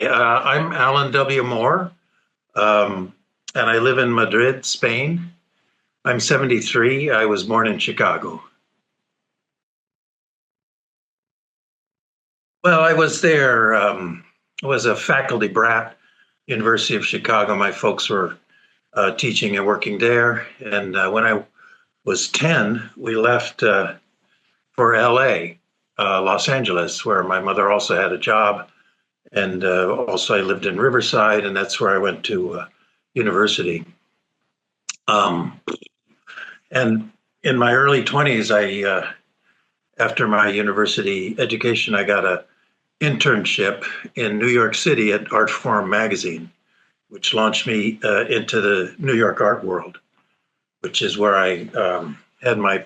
I'm Alan W. Moore, um, and I live in Madrid, Spain. I'm 73. I was born in Chicago. Well, I was there. I was a faculty brat, University of Chicago. My folks were teaching and working there. And when I was 10, we left for LA, Los Angeles, where my mother also had a job. And also, I lived in Riverside, and that's where I went to university. Um, and in my early 20s, after my university education, I got a internship in New York City at Art Forum magazine, which launched me into the New York art world, which is where I had my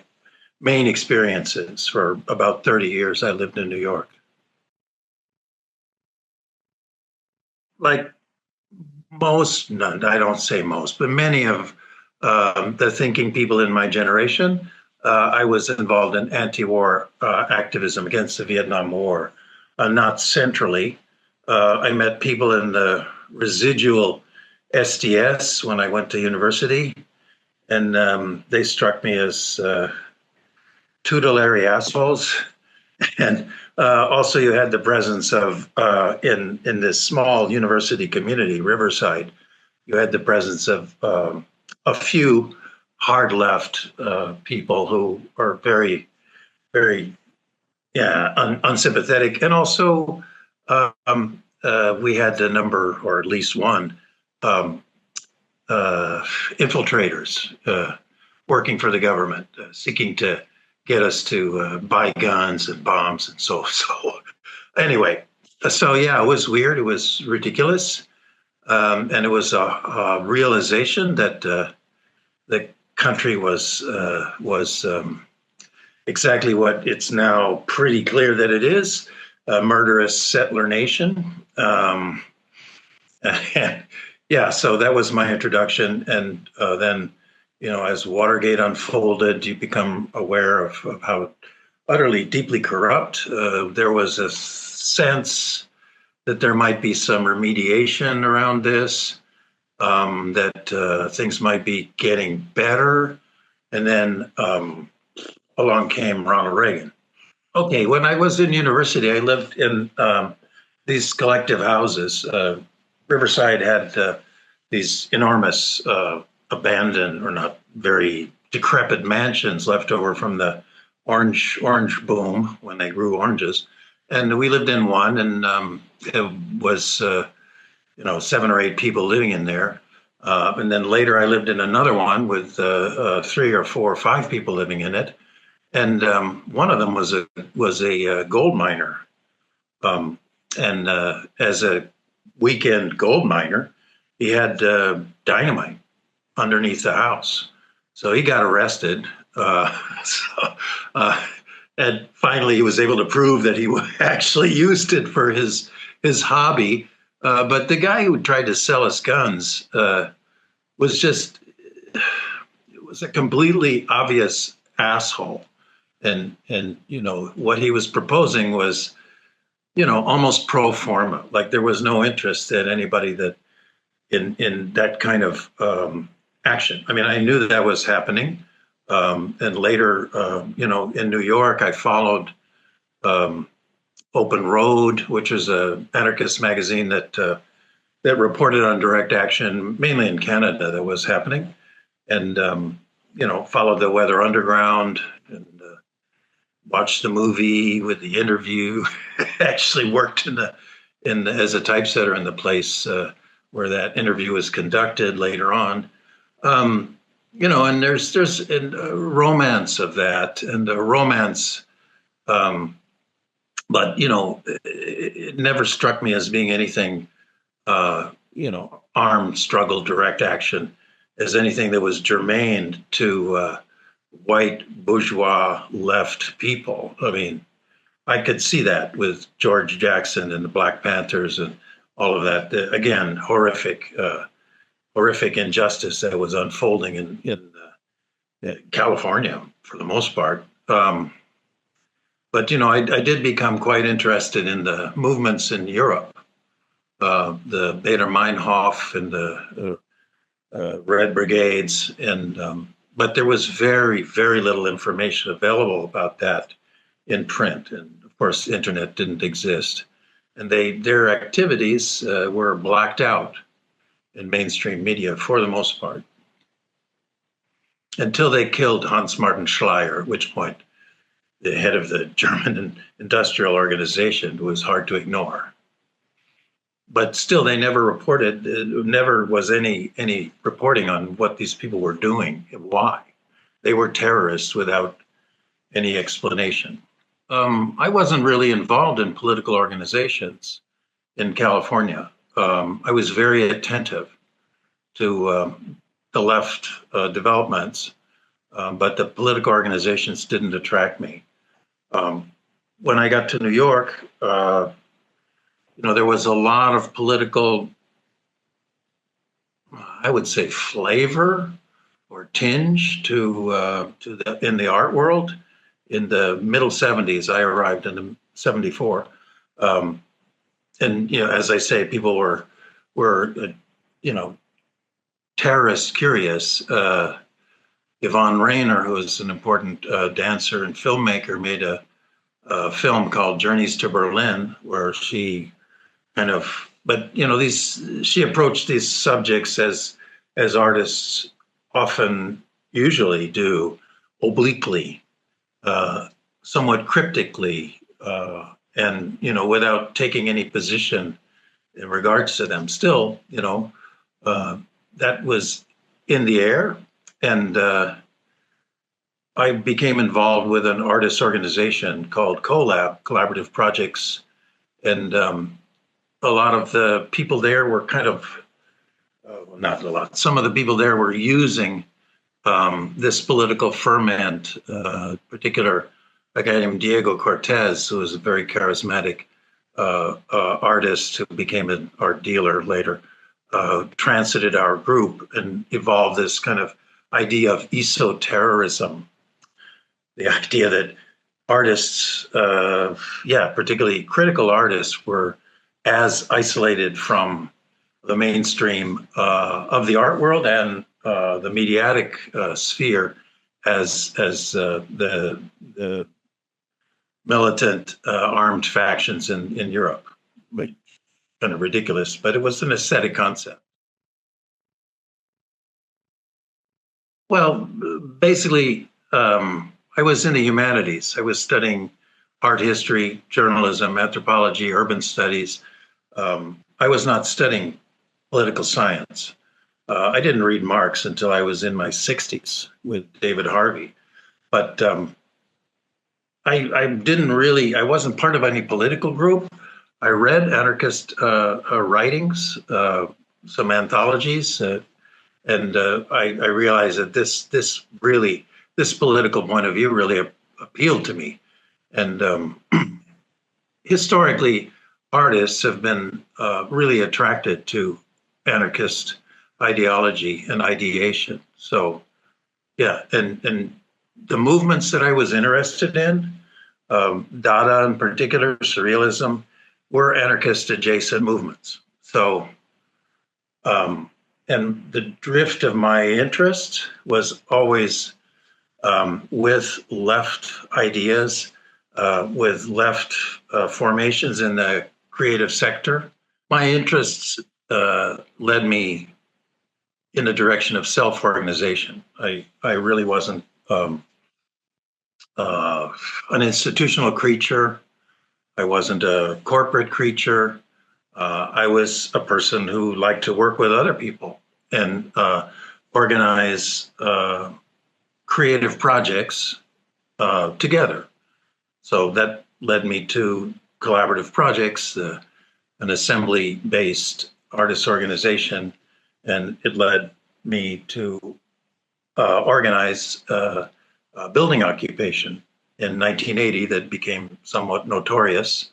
main experiences for about 30 years. I lived in New York. Like most, none, I don't say most, but many of the thinking people in my generation, I was involved in anti-war activism against the Vietnam War, not centrally. I met people in the residual SDS when I went to university, and they struck me as tutelary assholes. And also, you had the presence of in this small university community, Riverside. You had the presence of a few hard left people who are very, very, yeah, unsympathetic, and also we had a number, or at least one, um, infiltrators working for the government, seeking to get us to buy guns and bombs and so. Anyway, so yeah, it was weird. It was ridiculous, and it was a realization that the country was exactly what it's now pretty clear that it is: a murderous settler nation. And yeah, so that was my introduction, and then as Watergate unfolded, you become aware of how utterly deeply corrupt. There was a sense that there might be some remediation around this, that things might be getting better. And then along came Ronald Reagan. Okay, when I was in university, I lived in these collective houses. Riverside had these enormous abandoned, or not very decrepit mansions left over from the orange boom when they grew oranges. And we lived in one, and it was 7 or 8 people living in there. And then later, I lived in another one with 3 or 4 or 5 people living in it. And one of them was a gold miner. Um, and as a weekend gold miner, he had dynamite underneath the house. So he got arrested. So, and finally, he was able to prove that he actually used it for his hobby. But the guy who tried to sell us guns was just, it was a completely obvious asshole. And what he was proposing was almost pro forma. Like there was no interest in anybody that in that kind of action. I mean, I knew that was happening. And later, in New York, I followed Open Road, which is a anarchist magazine that reported on direct action, mainly in Canada, that was happening, and followed the Weather Underground, and watched the movie with the interview. Actually worked as a typesetter in the place where that interview was conducted later on. And there's a romance of that, and a romance, but it never struck me as being anything, armed struggle, direct action, as anything that was germane to white bourgeois left people. I mean, I could see that with George Jackson and the Black Panthers and all of that. Again, horrific injustice that was unfolding in California for the most part. But I did become quite interested in the movements in Europe, the Baader Meinhof and the Red Brigades, and but there was very, very little information available about that in print, and of course, the internet didn't exist, and their activities were blacked out in mainstream media for the most part, until they killed Hans Martin Schleyer, at which point the head of the German industrial organization was hard to ignore. But still, they never reported. Never was any reporting on what these people were doing and why. They were terrorists without any explanation. I wasn't really involved in political organizations in California. I was very attentive to the left developments, but the political organizations didn't attract me. When I got to New York, there was a lot of political, I would say, flavor or tinge in the art world. In the middle 70s, I arrived in 74. And, as I say, people were terrorist curious. Yvonne Rainer, who is an important dancer and filmmaker, made a film called Journeys to Berlin, where she she approached these subjects as artists usually do, obliquely, somewhat cryptically, and without taking any position in regards to them. Still, that was in the air, and I became involved with an artist organization called Collaborative Projects, and a lot of the people there were not a lot. Some of the people there were using this political ferment, particular a guy named Diego Cortez, who was a very charismatic artist who became an art dealer later, transited our group and evolved this kind of idea of esoterrorism, the idea that artists, particularly critical artists, were as isolated from the mainstream of the art world and the mediatic sphere as the militant armed factions in Europe. Kind of ridiculous, but it was an aesthetic concept. Well, basically, I was in the humanities. I was studying art history, journalism, anthropology, urban studies. I was not studying political science. I didn't read Marx until I was in my 60s with David Harvey. But I wasn't part of any political group. I read anarchist writings, some anthologies, and I realized that this political point of view really appealed to me. And historically, artists have been really attracted to anarchist ideology and ideation. So, yeah, and the movements that I was interested in, Dada in particular, Surrealism, were anarchist-adjacent movements. So, and the drift of my interest was always with left ideas, with left formations in the creative sector. My interests led me in the direction of self-organization. I really wasn't an institutional creature. I wasn't a corporate creature. I was a person who liked to work with other people and organize creative projects together. So that led me to Collaborative Projects, an assembly-based artist organization, and it led me to organize a building occupation in 1980 that became somewhat notorious,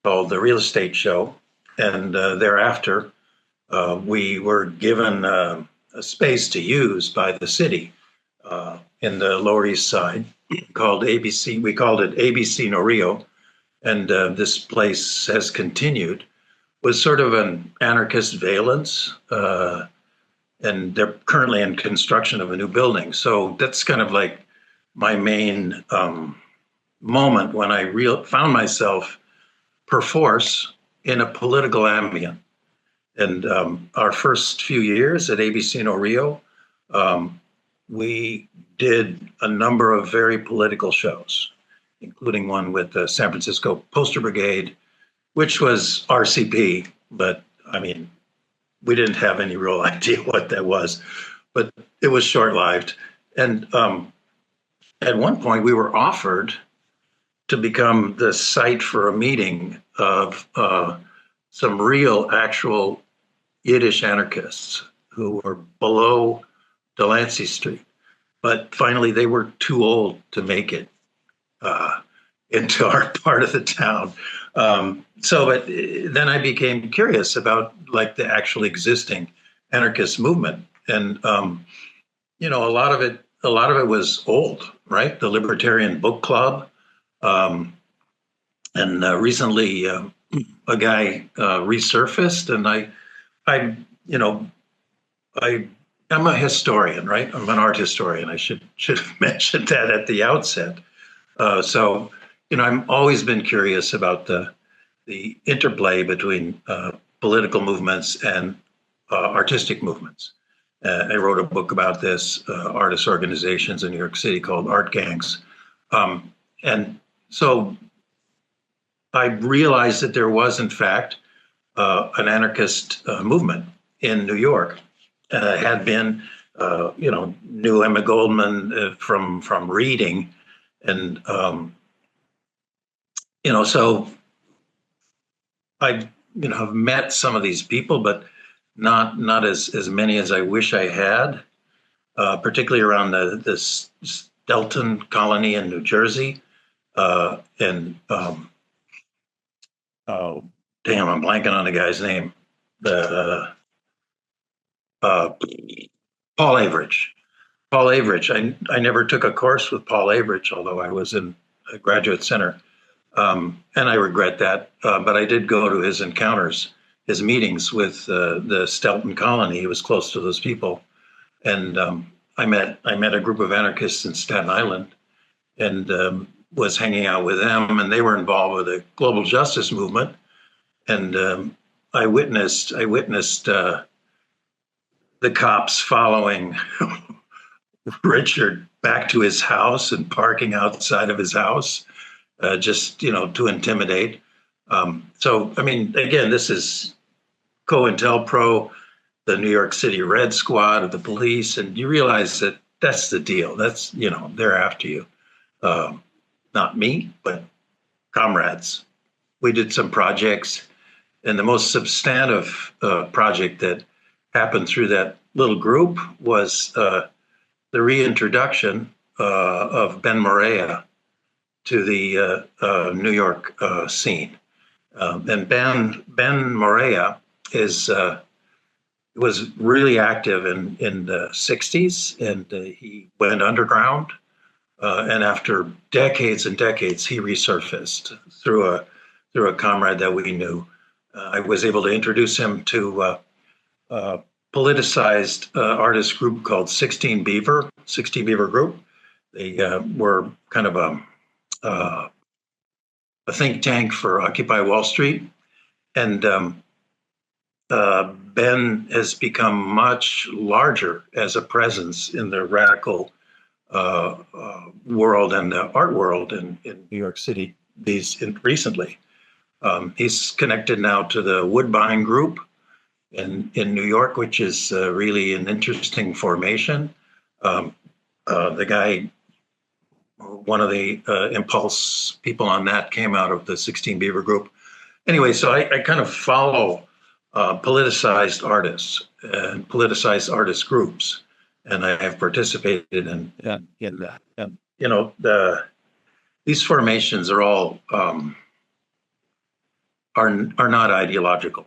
called the Real Estate Show. And thereafter, we were given a space to use by the city in the Lower East Side called ABC. We called it ABC No Rio. And this place has continued was sort of an anarchist valence, and they're currently in construction of a new building. So that's kind of like my main moment when I found myself perforce in a political ambient. And our first few years at ABC No Rio, we did a number of very political shows, including one with the San Francisco Poster Brigade, which was RCP, but I mean, we didn't have any real idea what that was, but it was short-lived. And at one point, we were offered to become the site for a meeting of some real, actual Yiddish anarchists who were below Delancey Street. But finally, they were too old to make it into our part of the town. But then I became curious about like the actual existing anarchist movement, and a lot of it was old, right? The Libertarian Book Club, and recently a guy resurfaced, and I'm a historian, right? I'm an art historian. I should have mentioned that at the outset. I've always been curious about the interplay between political movements and artistic movements. I wrote a book about this, artist organizations in New York City called Art Gangs. And so I realized that there was, in fact, an anarchist movement in New York. Had been, knew Emma Goldman from reading, and so I have met some of these people, but not as many as I wish I had, particularly around the Stelton colony in New Jersey, and oh damn, I'm blanking on the guy's name. Paul Averidge. Paul Averidge. I never took a course with Paul Averidge, although I was in a graduate center. And I regret that. But I did go to his encounters, his meetings with the Stelton colony. He was close to those people. And I met a group of anarchists in Staten Island, and was hanging out with them. And they were involved with the global justice movement. And I witnessed the cops following Richard back to his house and parking outside of his house, just to intimidate. Again, this is COINTELPRO, the New York City Red Squad of the police, and you realize that that's the deal. That's they're after you, not me, but comrades. We did some projects, and the most substantive project that happened through that little group was the reintroduction of Ben Morea to the New York scene. And Ben Morea was really active in the 60s, and he went underground. And after decades and decades, he resurfaced through a comrade that we knew. I was able to introduce him to politicized artist group called 16 Beaver Group. They were kind of a think tank for Occupy Wall Street. And Ben has become much larger as a presence in the radical world and the art world in New York City recently. He's connected now to the Woodbine Group in New York, which is really an interesting formation. The guy, one of the impulse people on that came out of the 16 Beaver Group. Anyway, so I kind of follow politicized artists and politicized artist groups, and I have participated in that. And, these formations are all are not ideological.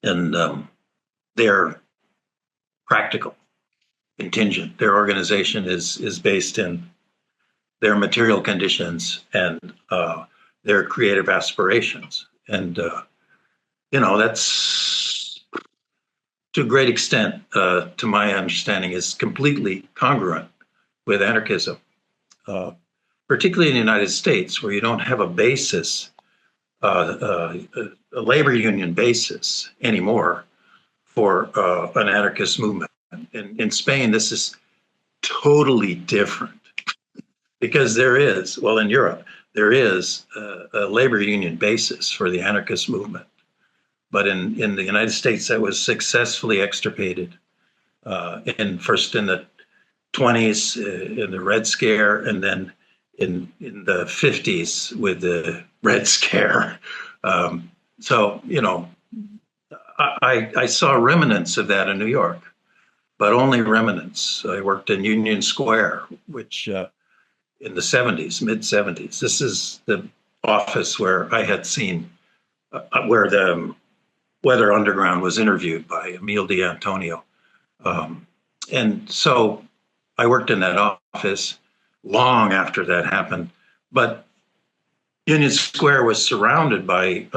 And they're practical, contingent. Their organization is based in their material conditions and their creative aspirations. And that's to a great extent, to my understanding, is completely congruent with anarchism, particularly in the United States, where you don't have a basis, a labor union basis anymore for an anarchist movement. In Spain, this is totally different because in Europe, there is a labor union basis for the anarchist movement. But in the United States, that was successfully extirpated first in the 20s in the Red Scare, and then in the 50s with the Red Scare. So, I saw remnants of that in New York, but only remnants. I worked in Union Square, which in the 70s, mid 70s. This is the office where I had seen where the Weather Underground was interviewed by Emile D'Antonio. And so I worked in that office long after that happened. But Union Square was surrounded by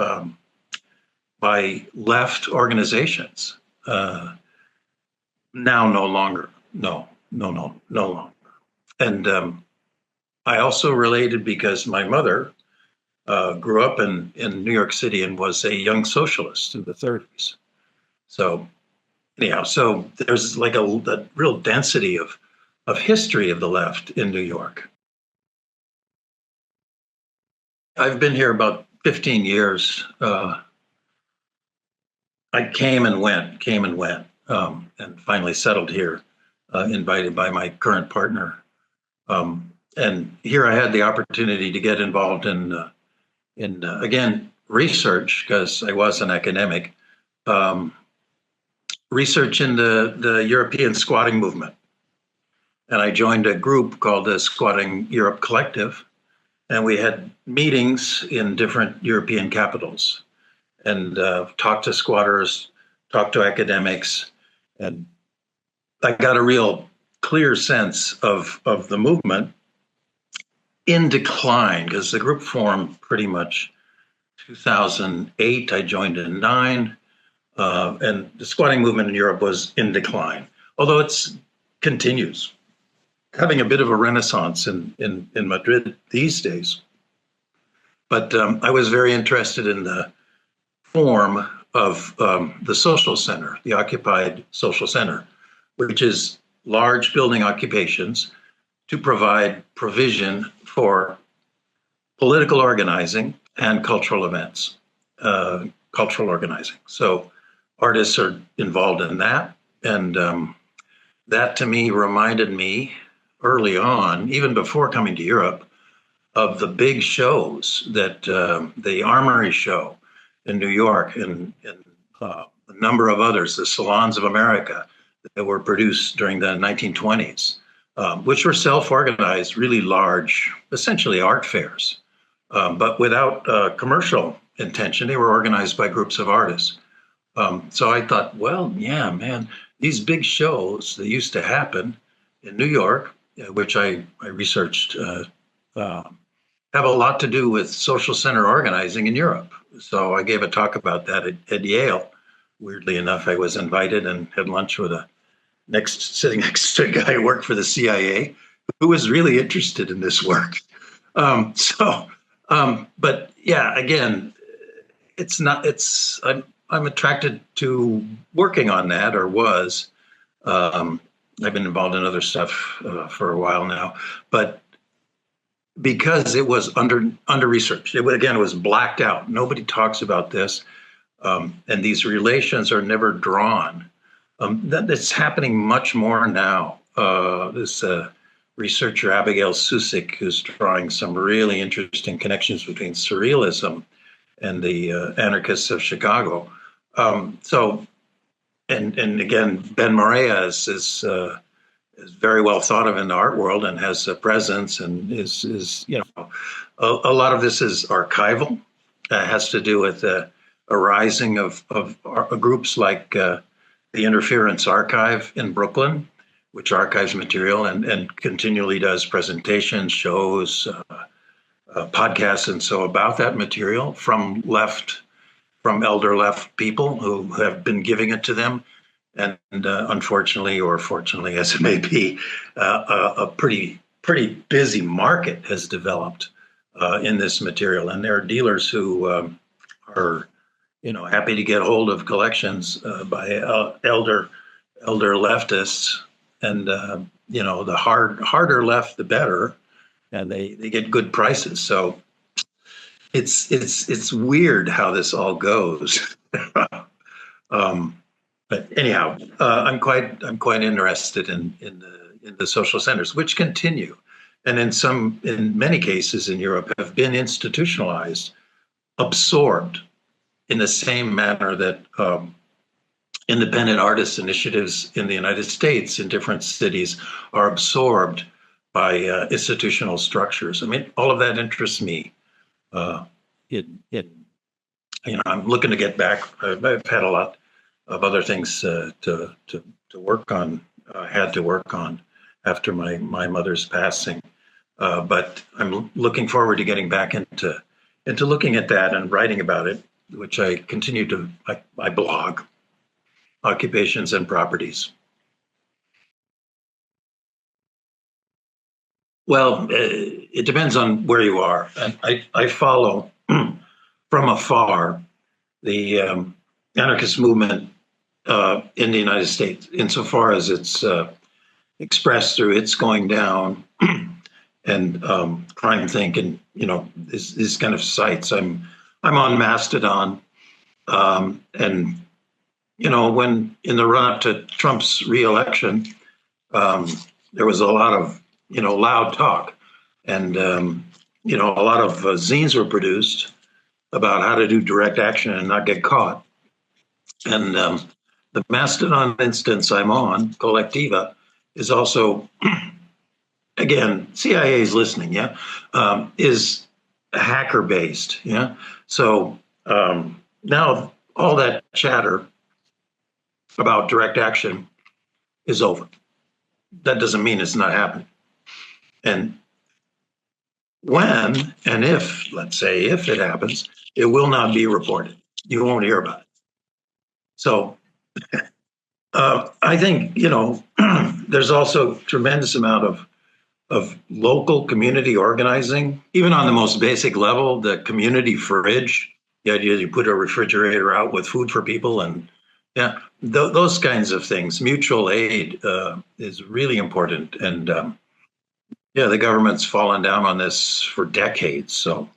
left organizations. Now, no longer. No longer. And I also related because my mother grew up in New York City and was a young socialist in the 30s. So anyhow, so there's like a real density of history of the left in New York. I've been here about 15 years. I came and went, and finally settled here, invited by my current partner. And here I had the opportunity to get involved in again, research, because I was an academic, research in the European squatting movement. And I joined a group called the Squatting Europe Collective, and we had meetings in different European capitals and talked to squatters, talked to academics, and I got a real clear sense of the movement in decline, because the group formed pretty much 2008. I joined in 2009, and the squatting movement in Europe was in decline, although it continues, having a bit of a renaissance in Madrid these days. But I was very interested in the form of the social center, the occupied social center, which is large building occupations to provide provision for political organizing and cultural events, cultural organizing. So artists are involved in that. And that to me reminded me early on, even before coming to Europe, of the big shows that the Armory Show in New York and a number of others, the Salons of America that were produced during the 1920s, which were self-organized, really large, essentially art fairs, but without commercial intention. They were organized by groups of artists. So I thought, well, yeah, man, these big shows that used to happen in New York, which I researched, have a lot to do with social center organizing in Europe. So I gave a talk about that at Yale. Weirdly enough, I was invited and had lunch with sitting next to a guy who worked for the CIA, who was really interested in this work. But yeah, again, I'm attracted to working on that, or was. I've been involved in other stuff for a while now, but because it was under researched, it was blacked out. Nobody talks about this, and these relations are never drawn. That's happening much more now. This researcher, Abigail Susik, who's drawing some really interesting connections between surrealism and the anarchists of Chicago. And again, Ben Morea is very well thought of in the art world and has a presence, and is a lot of this is archival. Has to do with the arising of groups like the Interference Archive in Brooklyn, which archives material and continually does presentations, shows, podcasts, and so about that material from left from elder left people who have been giving it to them. And unfortunately, or fortunately, as it may be, a pretty busy market has developed in this material. And there are dealers who are, happy to get hold of collections by elder leftists, and the harder left, the better, and they get good prices. So it's weird how this all goes. But anyhow, I'm quite interested in the social centers, which continue, and in many cases in Europe have been institutionalized, absorbed in the same manner that independent artist initiatives in the United States in different cities are absorbed by institutional structures. I mean, all of that interests me. I'm looking to get back. I've had a lot of other things to work on, had to work on after my mother's passing. But I'm looking forward to getting back into looking at that and writing about it, which I continue to, I blog, Occupations and Properties. Well, it depends on where you are. And I follow from afar the anarchist movement in the United States, insofar as it's expressed through its going down and Crime Think, and these kind of sites. I'm on Mastodon, and when in the run up to Trump's reelection, there was a lot of loud talk, and a lot of zines were produced about how to do direct action and not get caught. And the Mastodon instance I'm on, Collectiva, is also, again, CIA is listening, yeah, is hacker based, yeah. So now all that chatter about direct action is over. That doesn't mean it's not happening. And when and if, let's say, if it happens, it will not be reported. You won't hear about it. So I think, there's also tremendous amount of local community organizing, even on the most basic level, the community fridge, the idea that you put a refrigerator out with food for people, and those kinds of things. Mutual aid is really important. And the government's fallen down on this for decades. So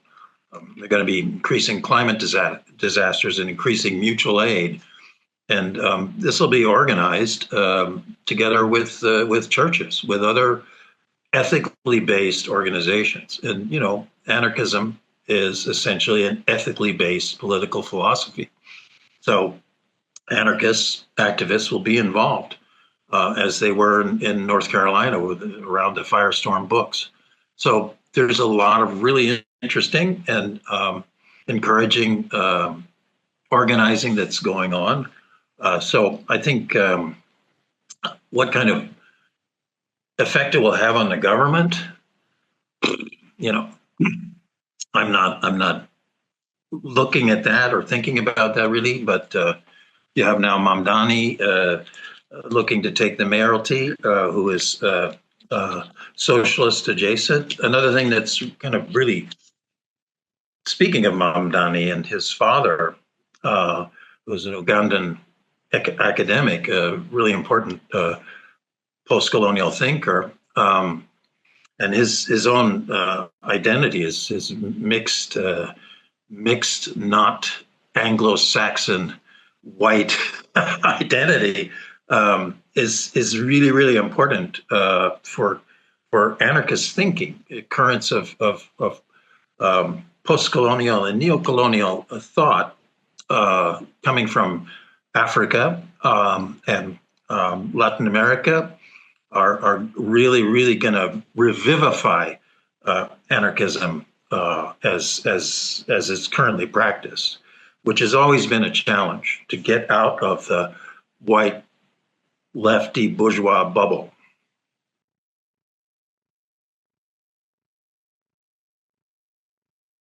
they're going to be increasing climate disasters and increasing mutual aid. And this will be organized together with churches, with other ethically based organizations. And, anarchism is essentially an ethically based political philosophy. So anarchists, activists will be involved, as they were in North Carolina around the Firestorm books. So there's a lot of really interesting and encouraging organizing that's going on. So I think what kind of effect it will have on the government, I'm not looking at that or thinking about that really. But you have now Mamdani looking to take the mayoralty, who is socialist adjacent. Another thing that's kind of really, speaking of Mamdani and his father, who was an Ugandan academic, a really important post-colonial thinker, and his own identity is mixed, not Anglo-Saxon white identity, is really, really important for anarchist thinking. Currents of post-colonial and neo-colonial thought coming from Africa and Latin America are really, really going to revivify anarchism as it's currently practiced, which has always been a challenge to get out of the white lefty bourgeois bubble.